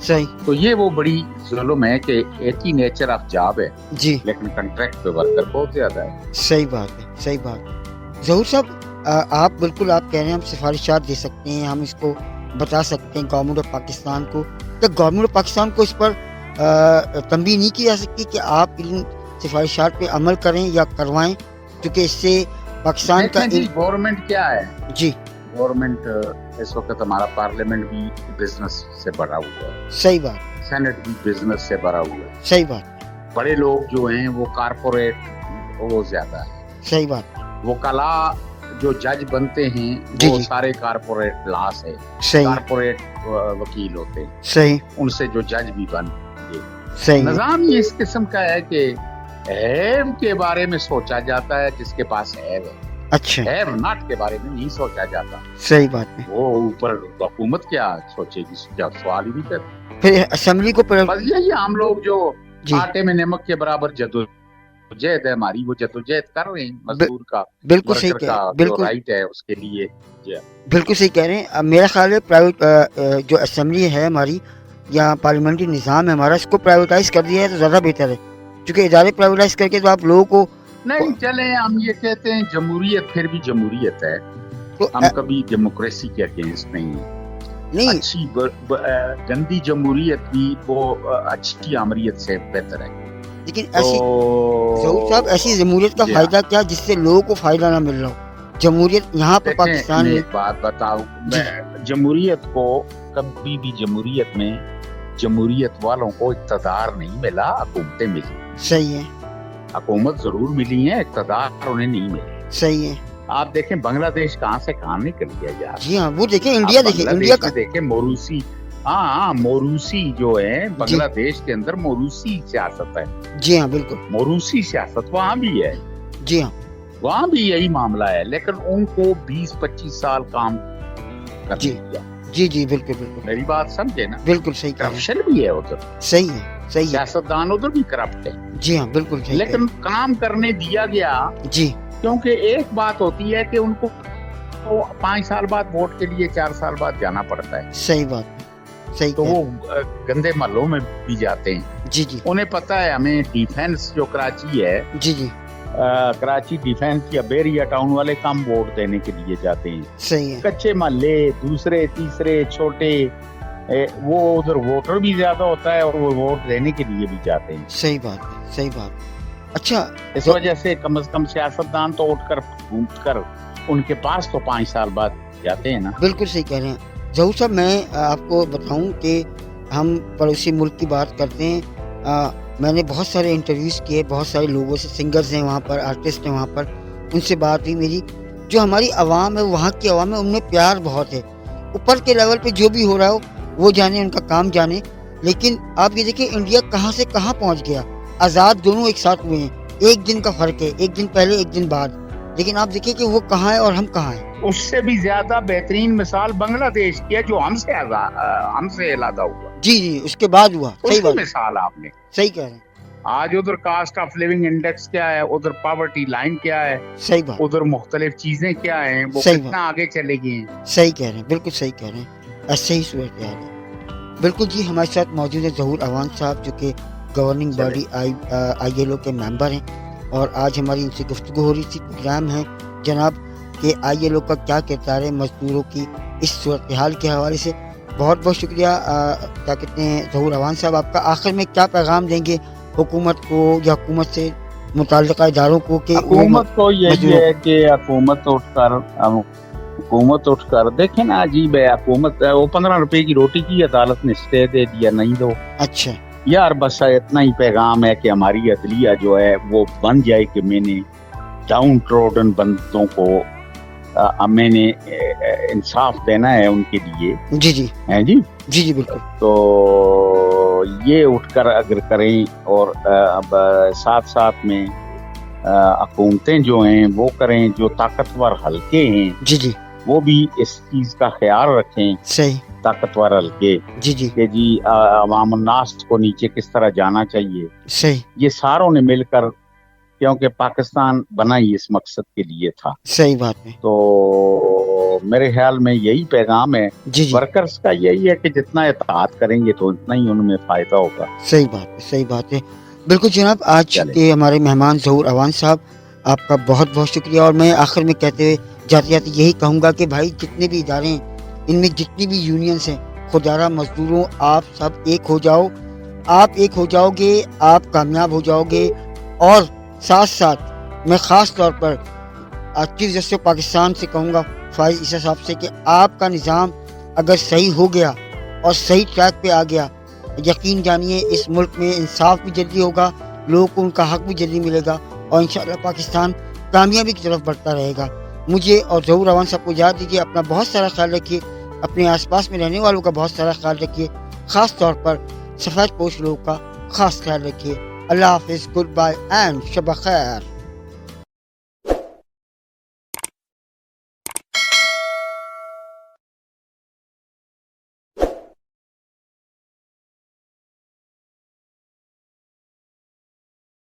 صحیح. تو یہ وہ بڑی ظلم ہے کہ ایک ہی نیچر آف جاب ہے جی لیکن کنٹریکٹ پہ ورکر بہت زیادہ ہے. صحیح بات ہے, صحیح بات. ظہور صاحب آپ بالکل آپ کہہ رہے ہیں ہم سفارشات دے سکتے ہیں, ہم اس کو بتا سکتے ہیں گورنمنٹ آف پاکستان کو, تو گورنمنٹ آف پاکستان کو اس پر تنبیہ نہیں کی جا سکتی کہ آپ ان سفارشات پہ عمل کریں یا کروائیں, کیونکہ اس سے پاکستان کا جی گورنمنٹ کیا ہے, جی گورنمنٹ اس وقت ہمارا پارلیمنٹ بھی بزنس سے بھرا ہوا ہے, صحیح بات, سینٹ بھی بزنس سے بھرا ہوا ہے, صحیح بات, بڑے لوگ جو ہیں وہ کارپوریٹ وہ زیادہ ہے, صحیح بات, وکلا جو جج بنتے ہیں جی وہ جی. سارے کارپوریٹ لا سے صحیح کارپوریٹ وکیل ہوتے ہیں, صحیح ان سے جو جج بھی بن گئے. صحیح نظام ہی اس قسم کا ہے کہ ہیو کے بارے میں سوچا جاتا ہے جس کے پاس ہیو ہے, اچھا ہیو ناٹ کے بارے میں نہیں سوچا جاتا. صحیح بات ہے. وہ اوپر حکومت کیا سوچے گی, کیا سوال ہی نہیں کرتی. پھر اسمبلی کو بس یہی ہم لوگ جو جی آٹے میں نمک کے برابر جدوجہد ہے ہماری, وہ جدوجہد کر رہے ہیں مزدور کا, بالکل صحیح ورکر کہہ کا جو بالکل رائٹ ہے اس کے لیے. بالکل صحیح کہہ رہے ہیں. میرا خیال ہے پرائیویٹ جو اسمبلی ہے ہماری یا پارلیمنٹری نظام ہے ہمارا, اس کو پرائیویٹائز کر دیا ہے تو زیادہ بہتر ہے, کیونکہ ادارے پرائیویٹائز کر کے تو آپ لوگوں کو نہیں چلیں, ہم یہ کہتے ہیں جمہوریت پھر بھی جمہوریت ہے, ہم کبھی ڈیموکریسی کے اگینسٹ نہیں ہیں. نہیں, اچھی گندی جمہوریت بھی وہ اچھی آمریت سے بہتر ہے. لیکن ایسی ظہور صاحب ایسی جمہوریت کا فائدہ کیا جس سے لوگوں کو فائدہ نہ مل رہا ہو. جمہوریت یہاں پہ پاکستان میں, ایک بات بتاؤ, جمہوریت کو کبھی بھی جمہوریت میں جمہوریت والوں کو اقتدار نہیں ملا, حکومتیں ملی. صحیح ہے, حکومت ضرور ملی ہے, اقتدار انہیں نہیں ملا. صحیح ہے. آپ دیکھیں بنگلہ دیش کہاں سے کہاں نکل گیا یار. جی ہاں, وہ دیکھیں انڈیا, دیکھیں انڈیا کا دیکھیں موروثی, ہاں موروثی جو ہے بنگلہ دیش کے اندر موروثی سیاست ہے. جی ہاں بالکل, موروثی سیاست وہاں بھی ہے. جی ہاں وہاں بھی یہی معاملہ ہے, لیکن ان کو 20-25 سال کام کرنے دیا. جی جی بالکل بالکل, میری بات سمجھے نا, بالکل صحیح کہہ رہے ہیں. کرپشن بھی ہے ادھر, صحیح ہے, صحیح ہے, سیاستدان ادھر بھی کرپٹ ہے. جی ہاں بالکل صحیح, لیکن کام کرنے دیا گیا. جی کیونکہ ایک بات ہوتی ہے کہ ان کو 5 سال بعد ووٹ کے لیے 4 سال بعد جانا پڑتا ہے. صحیح بات, صحیح, تو وہ گندے محلوں میں بھی جاتے ہیں. جی جی, انہیں پتا ہے ہمیں ڈیفینس جو کراچی ہے, جی جی, کراچی ڈیفینس یا بیریا ٹاؤن والے کم ووٹ دینے کے لیے جاتے ہیں. صحیح ہے. کچے محلے دوسرے تیسرے چھوٹے, وہ ادھر ووٹر بھی زیادہ ہوتا ہے اور وہ ووٹ دینے کے لیے بھی جاتے ہیں. صحیح بات ہے, صحیح بات. اچھا, اس وجہ سے کم از کم سیاستدان تو اٹھ کر گھوم کر ان کے پاس تو 5 سال بعد جاتے ہیں نا. بالکل صحیح کہہ رہے ہیں. ظہور صاحب میں آپ کو بتاؤں کہ ہم پڑوسی ملک کی بات کرتے ہیں, میں نے بہت سارے انٹرویوز کیے, بہت سارے لوگوں سے, سنگرز ہیں وہاں پر, آرٹسٹ ہیں وہاں پر, ان سے بات ہوئی میری. جو ہماری عوام ہے, وہاں کی عوام ہے, ان میں پیار بہت ہے. اوپر کے لیول پہ جو بھی ہو رہا ہو وہ جانے, ان کا کام جانے. لیکن آپ یہ دیکھیں انڈیا کہاں سے کہاں پہنچ گیا. آزاد دونوں ایک ساتھ ہوئے ہیں, ایک دن کا فرق ہے, ایک دن پہلے ایک دن بعد. لیکن آپ دیکھیں کہ وہ کہاں ہے اور ہم کہاں ہیں. اس سے بھی زیادہ بہترین مثال بنگلہ دیش کی ہے جو ہم سے علیحدہ ہوا. جی جی, اس کے بعد ہوا. صحیح بات, مثال آپ نے صحیح کہہ رہے ہیں. آج ادھر کاسٹ آف لیونگ انڈیکس کیا ہے, ادھر پاورٹی لائن کیا ہے, صحیح بات, ادھر مختلف چیزیں کیا ہیں, وہ صحیح کتنا آگے چلے گئے ہیں. صحیح کہہ رہے ہیں, بالکل صحیح کہہ رہے ہیں. ایسے ہی صورت حال ہے. بالکل جی, ہمارے ساتھ موجود ہے ظہور اوان صاحب جو کہ governing body I L O کے ممبر ہیں, اور آج ہماری ان سے گفتگو ہو رہی تھی. پروگرام ہے جناب کہ آئی ایل او کا کیا کردار ہے مزدوروں کی اس صورتحال کے حوالے سے. بہت بہت شکریہ. کیا کہتے ہیں ظہور اوان صاحب, آپ کا آخر میں کیا پیغام دیں گے حکومت کو یا حکومت سے متعلقہ اداروں کو؟ کہ حکومت کو یہی ہے کہ حکومت اٹھ کر دیکھیں نا, عجیب ہے حکومت, وہ 15 روپے کی روٹی کی عدالت نے اسٹے دے دیا, نہیں دو. اچھا یار بس اتنا ہی پیغام ہے کہ ہماری عدلیہ جو ہے وہ بن جائے کہ میں نے ڈاؤن ٹروڈن بندوں کو میں نے انصاف دینا ہے ان کے لیے. جی جی ہیں جی, جی جی بالکل. تو یہ اٹھ کر اگر کریں, اور ساتھ ساتھ میں حکومتیں جو ہیں وہ کریں, جو طاقتور حلقے ہیں جی جی وہ بھی اس چیز کا خیال رکھیں. صحیح, طاقتور حلقے جی جی کہ جی عوام الناس کو نیچے کس طرح جانا چاہیے. صحیح, یہ ساروں نے مل کر, کیونکہ پاکستان بنا ہی اس مقصد کے لیے تھا. صحیح بات ہے. تو میرے خیال میں یہی پیغام ہے جی جی ورکرز کا، یہی ہے کہ جتنا اطاعت کریں گے تو اتنا ہی ان میں فائدہ ہوگا. صحیح بات ہے، صحیح بات ہے. بالکل جناب، آج چلیں. کے ہمارے مہمان ظہور اوان صاحب، آپ کا بہت بہت شکریہ. اور میں آخر میں کہتے ہوئے جاتے جاتے یہی کہوں گا کہ بھائی جتنے بھی ادارے ہیں، ان میں جتنی بھی یونینس ہیں، خدارہ مزدوروں آپ سب ایک ہو جاؤ. آپ ایک ہو جاؤ گے، آپ کامیاب ہو جاؤ گے. اور ساتھ ساتھ میں خاص طور پر چیف جسٹس آف پاکستان سے کہوں گا، فائز عیسیٰ صاحب سے، کہ آپ کا نظام اگر صحیح ہو گیا اور صحیح ٹریک پہ آ گیا، یقین جانیے اس ملک میں انصاف بھی جلدی ہوگا، لوگوں کو ان کا حق بھی جلدی ملے گا، اور انشاءاللہ پاکستان کامیابی کی طرف بڑھتا رہے گا. مجھے اور ظہور اوان صاحب کو یاد دیجیے، اپنا بہت سارا خیال رکھیے، اپنے آس پاس میں رہنے والوں کا بہت سارا خیال رکھیے، خاص طور پر سفید پوش لوگوں کا خاص خیال رکھیے. اللہ حافظ، گڈ بائے اینڈ شب خیر.